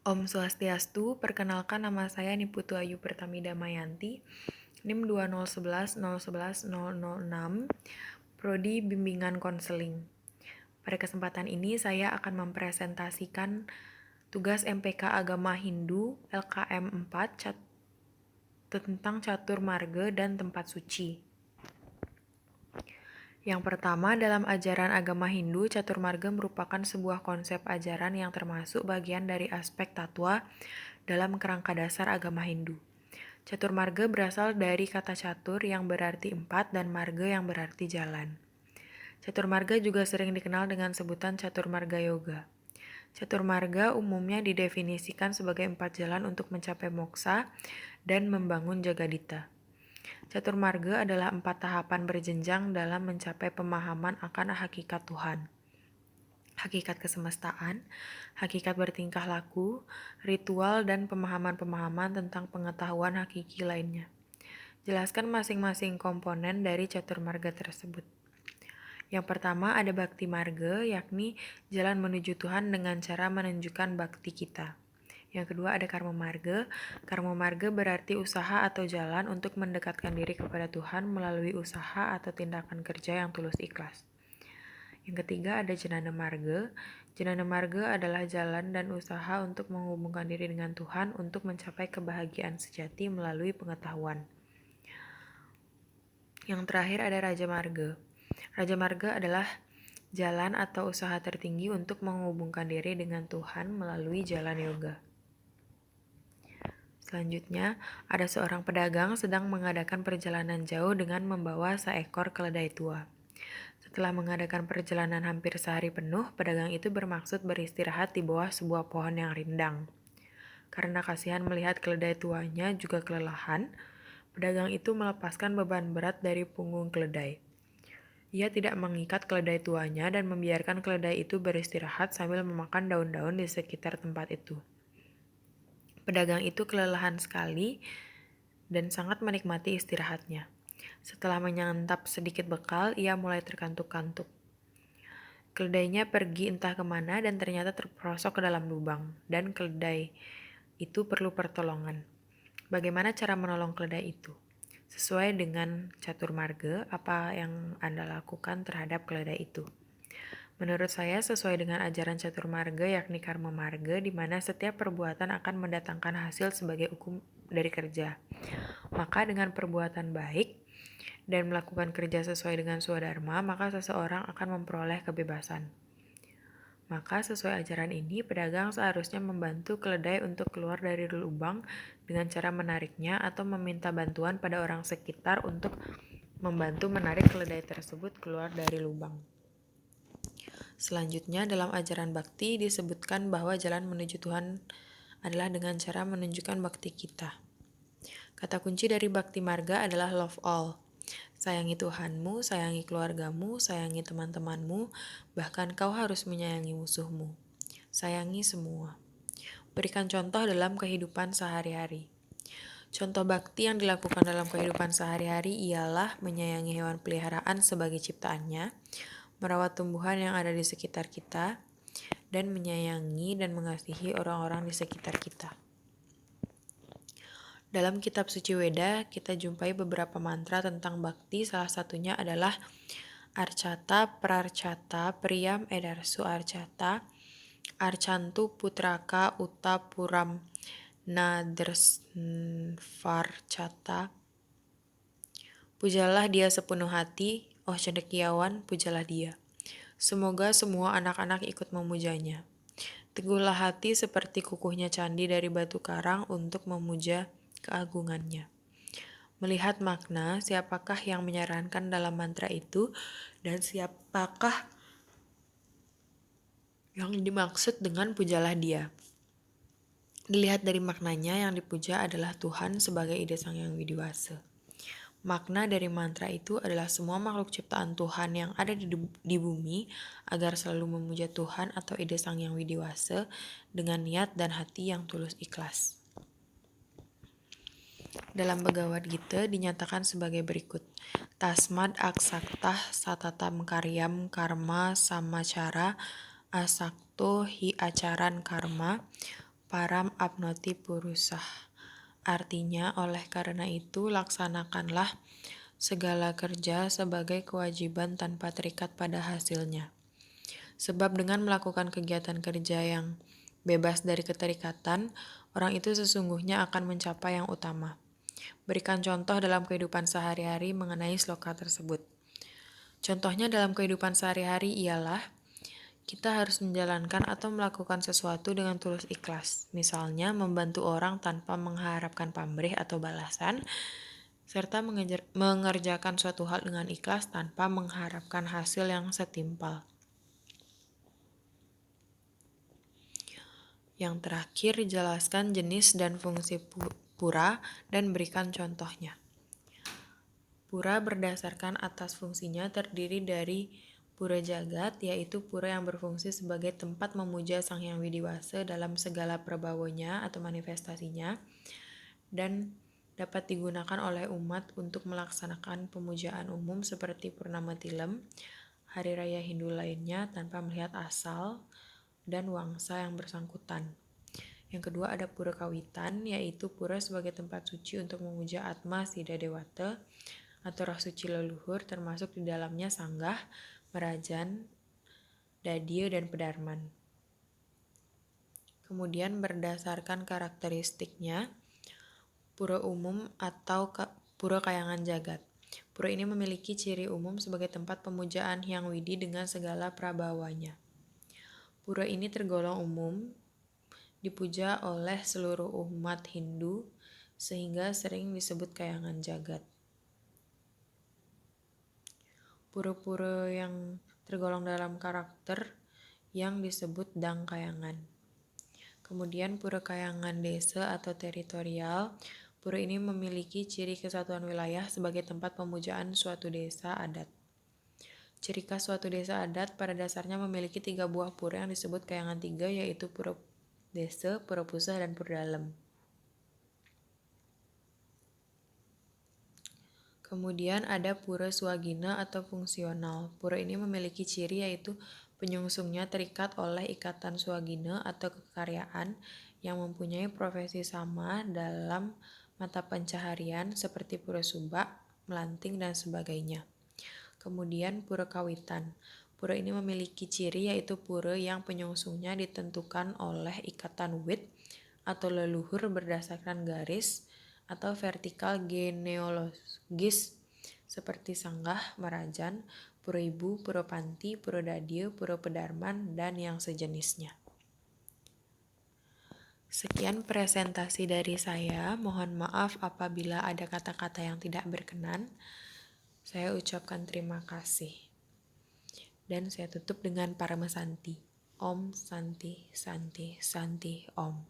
Om Swastiastu, perkenalkan nama saya Niputu Ayu Pertami Damayanti, NIM 20110110006, Prodi Bimbingan Konseling. Pada kesempatan ini saya akan mempresentasikan tugas MPK Agama Hindu LKM 4 tentang catur marga dan tempat suci. Yang pertama, dalam ajaran agama Hindu, catur marga merupakan sebuah konsep ajaran yang termasuk bagian dari aspek tatwa dalam kerangka dasar agama Hindu. Catur marga berasal dari kata catur yang berarti 4 dan marga yang berarti jalan. Catur marga juga sering dikenal dengan sebutan catur marga yoga. Catur marga umumnya didefinisikan sebagai 4 jalan untuk mencapai moksa dan membangun jagadita. Catur marga adalah 4 tahapan berjenjang dalam mencapai pemahaman akan hakikat Tuhan, hakikat kesemestaan, hakikat bertingkah laku, ritual, dan pemahaman-pemahaman tentang pengetahuan hakiki lainnya. Jelaskan masing-masing komponen dari catur marga tersebut. Yang pertama ada bakti marga, yakni jalan menuju Tuhan dengan cara menunjukkan bakti kita. Yang kedua ada karma marga. Karma marga berarti usaha atau jalan untuk mendekatkan diri kepada Tuhan melalui usaha atau tindakan kerja yang tulus ikhlas. Yang ketiga ada jenana marga. Jenana marga adalah jalan dan usaha untuk menghubungkan diri dengan Tuhan untuk mencapai kebahagiaan sejati melalui pengetahuan. Yang terakhir ada raja marga. Raja marga adalah jalan atau usaha tertinggi untuk menghubungkan diri dengan Tuhan melalui jalan yoga. Selanjutnya, ada seorang pedagang sedang mengadakan perjalanan jauh dengan membawa seekor keledai tua. Setelah mengadakan perjalanan hampir sehari penuh, pedagang itu bermaksud beristirahat di bawah sebuah pohon yang rindang. Karena kasihan melihat keledai tuanya juga kelelahan, pedagang itu melepaskan beban berat dari punggung keledai. Ia tidak mengikat keledai tuanya dan membiarkan keledai itu beristirahat sambil memakan daun-daun di sekitar tempat itu. Pedagang itu kelelahan sekali dan sangat menikmati istirahatnya. Setelah menyantap sedikit bekal, ia mulai terkantuk-kantuk. Keledainya pergi entah kemana dan ternyata terperosok ke dalam lubang, dan keledai itu perlu pertolongan. Bagaimana cara menolong keledai itu? Sesuai dengan catur marga, apa yang Anda lakukan terhadap keledai itu? Menurut saya sesuai dengan ajaran catur marga yakni karma marga di mana setiap perbuatan akan mendatangkan hasil sebagai hukum dari kerja. Maka dengan perbuatan baik dan melakukan kerja sesuai dengan swadharma, maka seseorang akan memperoleh kebebasan. Maka sesuai ajaran ini, pedagang seharusnya membantu keledai untuk keluar dari lubang dengan cara menariknya atau meminta bantuan pada orang sekitar untuk membantu menarik keledai tersebut keluar dari lubang. Selanjutnya, dalam ajaran bakti disebutkan bahwa jalan menuju Tuhan adalah dengan cara menunjukkan bakti kita. Kata kunci dari bakti marga adalah love all. Sayangi Tuhanmu, sayangi keluargamu, sayangi teman-temanmu, bahkan kau harus menyayangi musuhmu. Sayangi semua. Berikan contoh dalam kehidupan sehari-hari. Contoh bakti yang dilakukan dalam kehidupan sehari-hari ialah menyayangi hewan peliharaan sebagai ciptaannya, merawat tumbuhan yang ada di sekitar kita, dan menyayangi dan mengasihi orang-orang di sekitar kita. Dalam kitab suci Weda, kita jumpai beberapa mantra tentang bakti, salah satunya adalah Arcata, Prarcata, Priyam Edarsu Arcata, Arcantu Putraka Uta Puram Nadersvarcata. Pujalah dia sepenuh hati, oh cendekiawan, pujalah dia. Semoga semua anak-anak ikut memujanya. Teguhlah hati seperti kukuhnya candi dari batu karang untuk memuja keagungannya. Melihat makna, siapakah yang menyarankan dalam mantra itu, dan siapakah yang dimaksud dengan pujalah dia. Dilihat dari maknanya, yang dipuja adalah Tuhan sebagai ide Sang Yang Widiwasa. Makna dari mantra itu adalah semua makhluk ciptaan Tuhan yang ada di bumi agar selalu memuja Tuhan atau ide Sang Yang Widiwasa dengan niat dan hati yang tulus ikhlas. Dalam Bhagavad Gita dinyatakan sebagai berikut. Tasmad aksaktah satatam karyam karma samacara asakto hi acaran karma param apnoti purusah. Artinya, oleh karena itu, laksanakanlah segala kerja sebagai kewajiban tanpa terikat pada hasilnya. Sebab dengan melakukan kegiatan kerja yang bebas dari keterikatan, orang itu sesungguhnya akan mencapai yang utama. Berikan contoh dalam kehidupan sehari-hari mengenai sloka tersebut. Contohnya dalam kehidupan sehari-hari ialah kita harus menjalankan atau melakukan sesuatu dengan tulus ikhlas. Misalnya, membantu orang tanpa mengharapkan pamrih atau balasan, serta mengerjakan suatu hal dengan ikhlas tanpa mengharapkan hasil yang setimpal. Yang terakhir, jelaskan jenis dan fungsi pura dan berikan contohnya. Pura berdasarkan atas fungsinya terdiri dari pura jagat, yaitu pura yang berfungsi sebagai tempat memuja Sang Hyang Widiwasa dalam segala prabawonya atau manifestasinya, dan dapat digunakan oleh umat untuk melaksanakan pemujaan umum seperti Purnama Tilem, hari raya Hindu lainnya tanpa melihat asal dan wangsa yang bersangkutan. Yang kedua ada pura kawitan, yaitu pura sebagai tempat suci untuk memuja Atma Siddha Dewata atau roh suci leluhur, termasuk di dalamnya sanggah, merajan, dadya, dan pedarman. Kemudian berdasarkan karakteristiknya, pura umum atau pura kayangan jagat. Pura ini memiliki ciri umum sebagai tempat pemujaan Hyang Widi dengan segala prabawanya. Pura ini tergolong umum, dipuja oleh seluruh umat Hindu, sehingga sering disebut kayangan jagat. Pura-pura yang tergolong dalam karakter yang disebut dang kayangan. Kemudian pura kayangan desa atau teritorial. Pura ini memiliki ciri kesatuan wilayah sebagai tempat pemujaan suatu desa adat. Ciri khas suatu desa adat pada dasarnya memiliki 3 buah pura yang disebut kayangan 3, yaitu pura desa, pura pusah, dan pura dalem. Kemudian ada pura swagina atau fungsional. Pura ini memiliki ciri yaitu penyungsungnya terikat oleh ikatan swagina atau kekaryaan yang mempunyai profesi sama dalam mata pencaharian seperti pura subak, melanting, dan sebagainya. Kemudian pura kawitan. Pura ini memiliki ciri yaitu pura yang penyungsungnya ditentukan oleh ikatan wit atau leluhur berdasarkan garis atau vertikal genealogis seperti sanggah, merajan, pura ibu, pura panti, pura dadya, pura pedarman, dan yang sejenisnya. Sekian presentasi dari saya. Mohon maaf apabila ada kata-kata yang tidak berkenan. Saya ucapkan terima kasih. Dan saya tutup dengan Paramasanti. Om Santi Santi Santi Om.